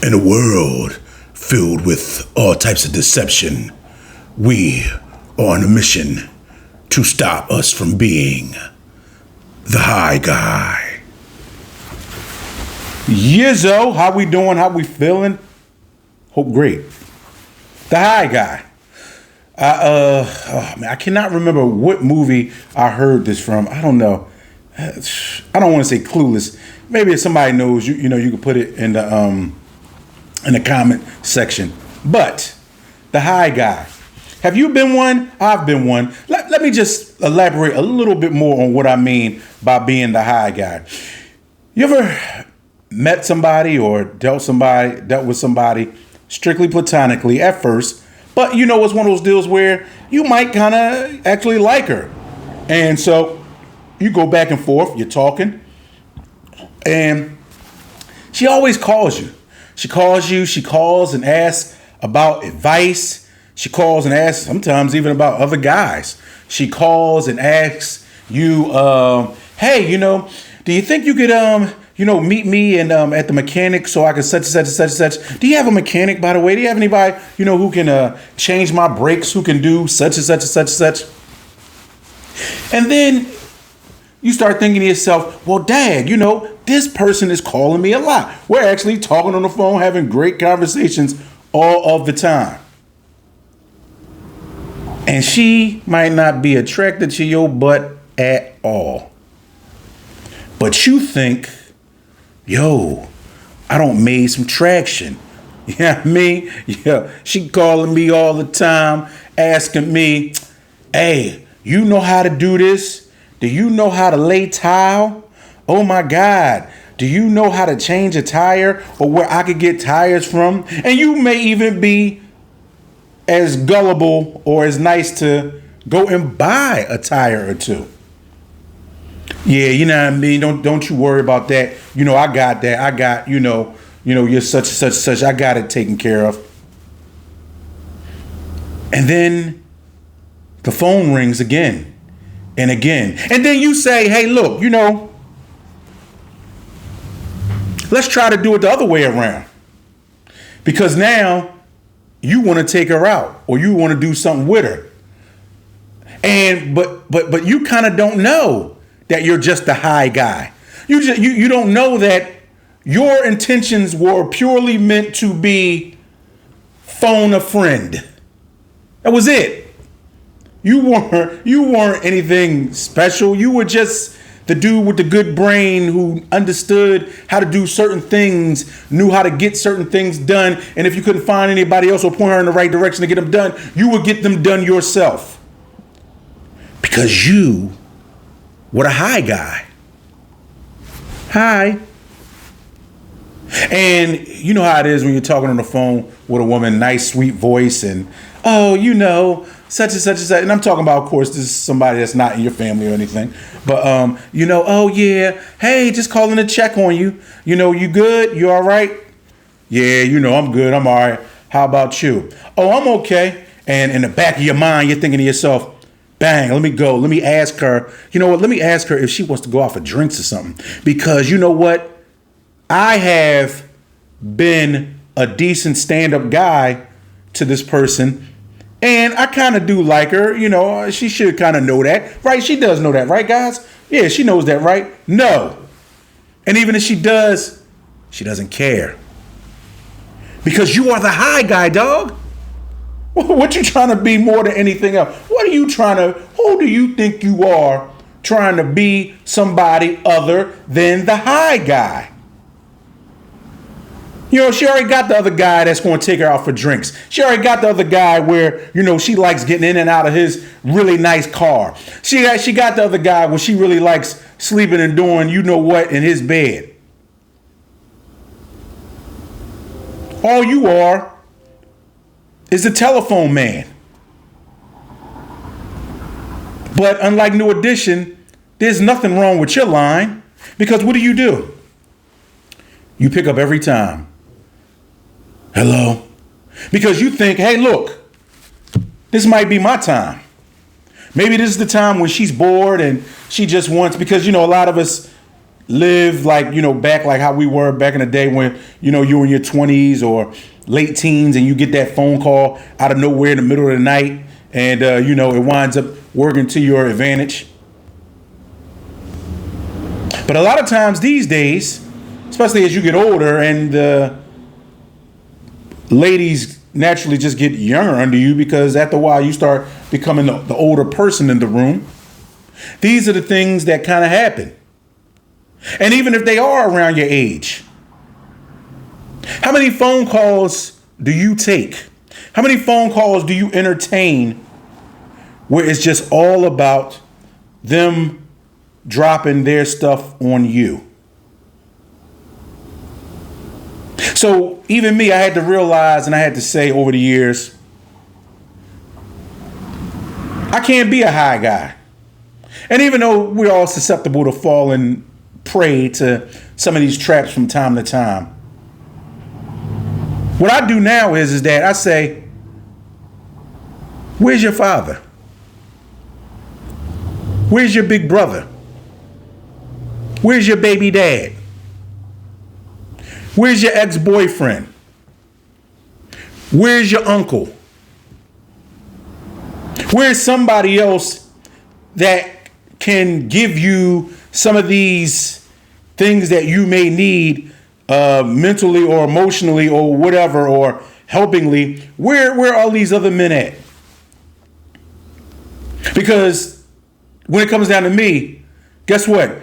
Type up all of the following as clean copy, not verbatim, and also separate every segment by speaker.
Speaker 1: In a world filled with all types of deception, we are on a mission to stop us from being the high guy. Yizzo, how we doing? How we feeling? Hope great. The high guy. I cannot remember what movie I heard this from. I don't know. I don't want to say Clueless. Maybe if somebody knows, you can put it in the comment section. But the high guy. Have you been one? I've been one. Let me just elaborate a little bit more on what I mean by being the high guy. You ever met somebody or dealt with somebody strictly platonically at first, but it's one of those deals where you might kind of actually like her. And so you go back and forth, you're talking, and she always calls you. She calls and asks about advice. She calls and asks sometimes even about other guys. She calls and asks you, hey, do you think you could, meet me and at the mechanic so I can such and such. Do you have a mechanic, by the way? Do you have anybody, who can change my brakes, who can do such and such? And then you start thinking to yourself, well, dang, this person is calling me a lot. We're actually talking on the phone, having great conversations all of the time. And she might not be attracted to your butt at all. But you think, I don't made some traction. You know what I mean? Yeah, she calling me all the time, asking me, hey, you know how to do this? Do you know how to lay tile? Oh my God. Do you know how to change a tire or where I could get tires from? And you may even be as gullible or as nice to go and buy a tire or two. Yeah, you know what I mean? Don't you worry about that. I got that. I got, you're such and such. I got it taken care of. And then the phone rings again and again. And then you say, hey, look, let's try to do it the other way around. Because now you want to take her out or you want to do something with her. And but you kind of don't know that you're just the high guy. You don't know that your intentions were purely meant to be phone a friend. That was it. You weren't anything special. You were just the dude with the good brain who understood how to do certain things, knew how to get certain things done. And if you couldn't find anybody else or point her in the right direction to get them done, you would get them done yourself. Because you were a high guy. Hi. And you know how it is when you're talking on the phone with a woman, nice, sweet voice, and such and such and such. And I'm talking about, of course, this is somebody that's not in your family or anything. But, oh, yeah. Hey, just calling to check on you. You good? You all right? Yeah, I'm good. I'm all right. How about you? Oh, I'm okay. And in the back of your mind, you're thinking to yourself, bang, let me go. Let me ask her. You know what? Let me ask her if she wants to go out for drinks or something. Because you know what? I have been a decent stand-up guy to this person. And I kind of do like her. She should kind of know that. Right? She does know that. Right, guys? Yeah, she knows that, right? No. And even if she does, she doesn't care. Because you are the high guy, dog. What you trying to be more than anything else? Who do you think you are trying to be somebody other than the high guy? She already got the other guy that's going to take her out for drinks. She already got the other guy where, she likes getting in and out of his really nice car. She got the other guy where she really likes sleeping and doing in his bed. All you are is a telephone man. But unlike New Edition, there's nothing wrong with your line, because what do? You pick up every time. Hello? Because you think, hey, look, this might be my time. Maybe this is the time when she's bored and she just wants, because a lot of us live like, back like how we were back in the day when, you were in your 20s or late teens and you get that phone call out of nowhere in the middle of the night and, it winds up working to your advantage. But a lot of times these days, especially as you get older and ladies naturally just get younger under you because after a while you start becoming the older person in the room. These are the things that kind of happen. And even if they are around your age, how many phone calls do you take? How many phone calls do you entertain where it's just all about them dropping their stuff on you? So even me, I had to realize and I had to say over the years, I can't be a high guy. And even though we're all susceptible to falling prey to some of these traps from time to time, what I do now is that I say, where's your father? Where's your big brother? Where's your baby dad? Where's your ex-boyfriend? Where's your uncle? Where's somebody else that can give you some of these things that you may need mentally or emotionally or whatever, or helpingly? Where are all these other men at? Because when it comes down to me, guess what?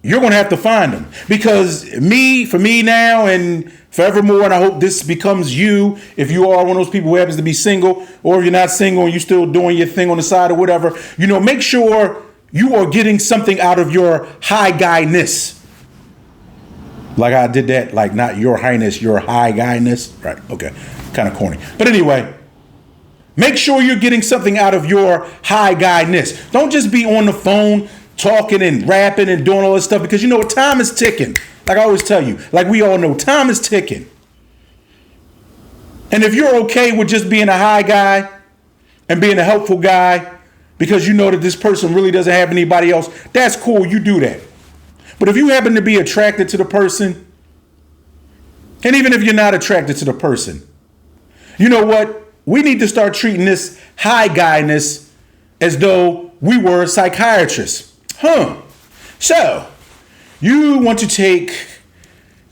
Speaker 1: You're going to have to find them. Because for me now and forevermore, and I hope this becomes you, if you are one of those people who happens to be single, or if you're not single and you're still doing your thing on the side or whatever, make sure you are getting something out of your high guyness. Like I did that, like not your highness, your high guyness. Right, okay, kind of corny. But anyway, make sure you're getting something out of your high guyness. Don't just be on the phone talking and rapping and doing all this stuff, because time is ticking. Like I always tell you, like we all know, time is ticking. And if you're okay with just being a high guy and being a helpful guy because you know that this person really doesn't have anybody else, that's cool, you do that. But if you happen to be attracted to the person, and even if you're not attracted to the person, you know what? We need to start treating this high guyness as though we were psychiatrists. So, you want to take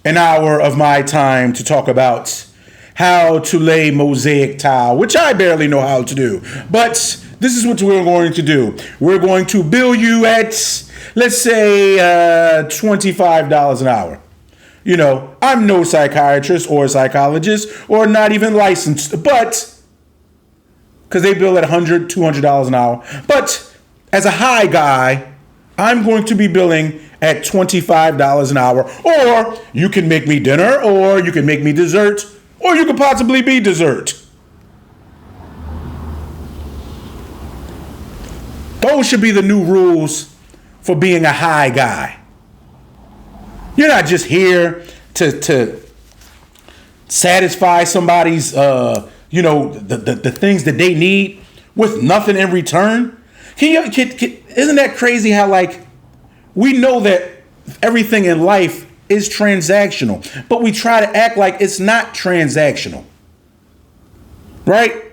Speaker 1: an hour of my time to talk about how to lay mosaic tile, which I barely know how to do. But this is what we're going to do. We're going to bill you at, let's say, $25 an hour. I'm no psychiatrist or psychologist or not even licensed, but because they bill at $100, $200 an hour. But as a high guy, I'm going to be billing at $25 an hour. Or you can make me dinner, or you can make me dessert, or you could possibly be dessert. Those should be the new rules for being a high guy. You're not just here to satisfy somebody's, the things that they need with nothing in return. Isn't that crazy how, like, we know that everything in life is transactional, but we try to act like it's not transactional, right?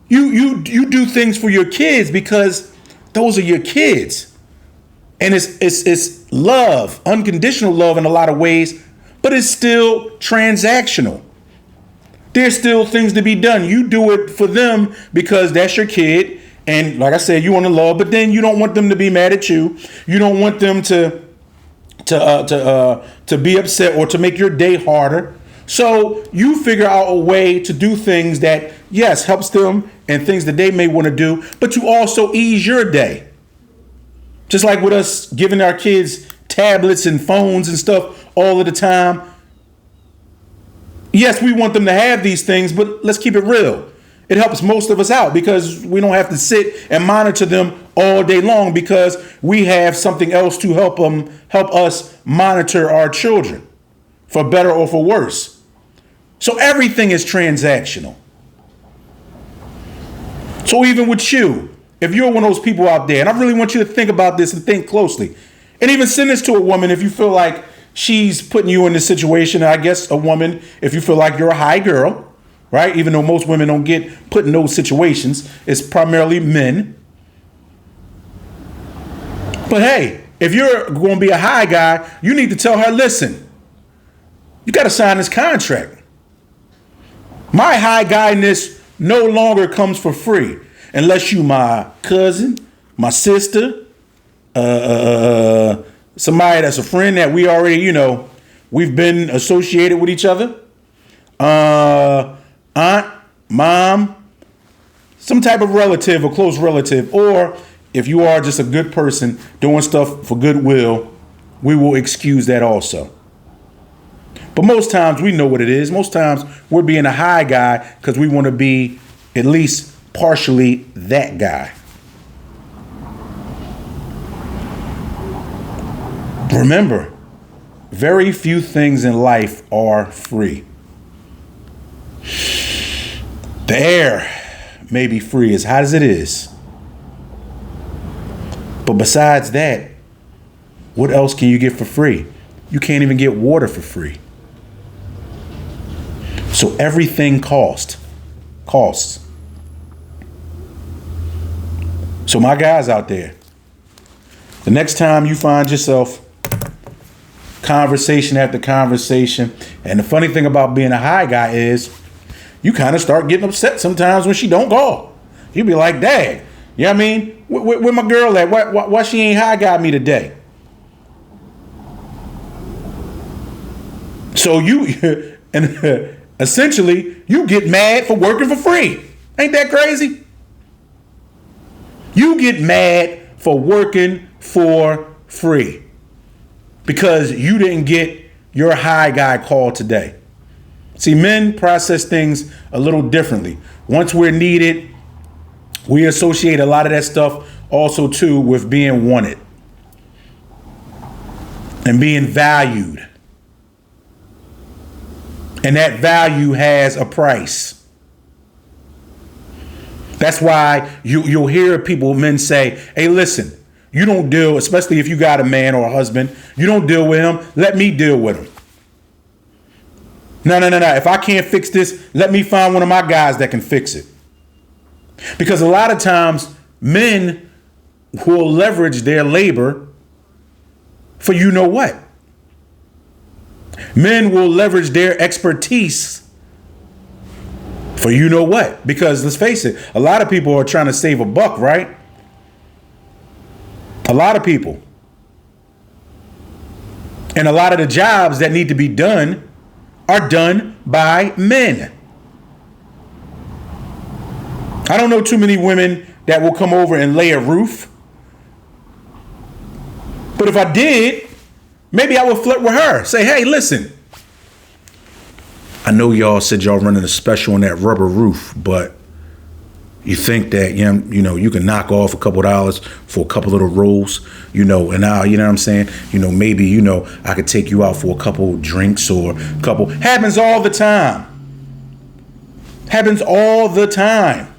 Speaker 1: You do things for your kids because those are your kids. And it's love, unconditional love in a lot of ways, but it's still transactional. There's still things to be done. You do it for them because that's your kid. And like I said, you want to love, but then you don't want them to be mad at you. You don't want them to be upset or to make your day harder. So you figure out a way to do things that, yes, helps them and things that they may want to do, but to also ease your day. Just like with us giving our kids tablets and phones and stuff all of the time. Yes, we want them to have these things, but let's keep it real. It helps most of us out because we don't have to sit and monitor them all day long because we have something else to help us monitor our children for better or for worse. So everything is transactional. So even with you, if you're one of those people out there, and I really want you to think about this and think closely. And even send this to a woman if you feel like she's putting you in this situation. I guess a woman, if you feel like you're a high girl, right? Even though most women don't get put in those situations, it's primarily men. But hey, if you're going to be a high guy, you need to tell her, listen, you got to sign this contract. My high guyness no longer comes for free unless you my cousin, my sister, somebody that's a friend that we already, we've been associated with each other. Aunt, mom, some type of relative or close relative. Or if you are just a good person doing stuff for goodwill, we will excuse that also. But most times we know what it is. Most times we're being a high guy because we want to be at least partially that guy. Remember, very few things in life are free. The air may be free as hot as it is. But besides that, what else can you get for free? You can't even get water for free. So everything costs. So my guys out there, the next time you find yourself conversation after conversation, and the funny thing about being a high guy is you kind of start getting upset sometimes when she don't call. You be like, dang, you know what I mean? Where my girl at? Why she ain't high guy me today? So you, and essentially, you get mad for working for free. Ain't that crazy? You get mad for working for free because you didn't get your high guy call today. See, men process things a little differently. Once we're needed, we associate a lot of that stuff also too with being wanted and being valued. And that value has a price. That's why you'll hear men say, hey, listen, you don't deal, especially if you got a man or a husband, you don't deal with him. Let me deal with him. No. If I can't fix this, let me find one of my guys that can fix it. Because a lot of times men will leverage their labor for you know what. Men will leverage their expertise for you know what. Because let's face it, a lot of people are trying to save a buck, right? A lot of people. And a lot of the jobs that need to be done are done by men. I don't know too many women that will come over and lay a roof. But if I did, maybe I would flirt with her. Say, hey, listen, I know y'all said y'all running a special on that rubber roof, but you think that, you can knock off a couple dollars for a couple little rolls, and now, you know what I'm saying? Maybe, I could take you out for a couple drinks or a couple. Happens all the time. Happens all the time.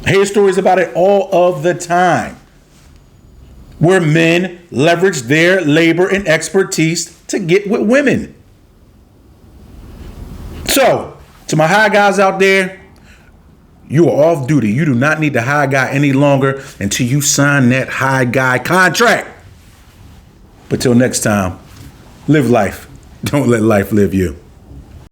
Speaker 1: I hear stories about it all of the time. Where men leverage their labor and expertise to get with women. So, to my high guys out there, you are off duty. You do not need the high guy any longer until you sign that high guy contract. But till next time, live life. Don't let life live you.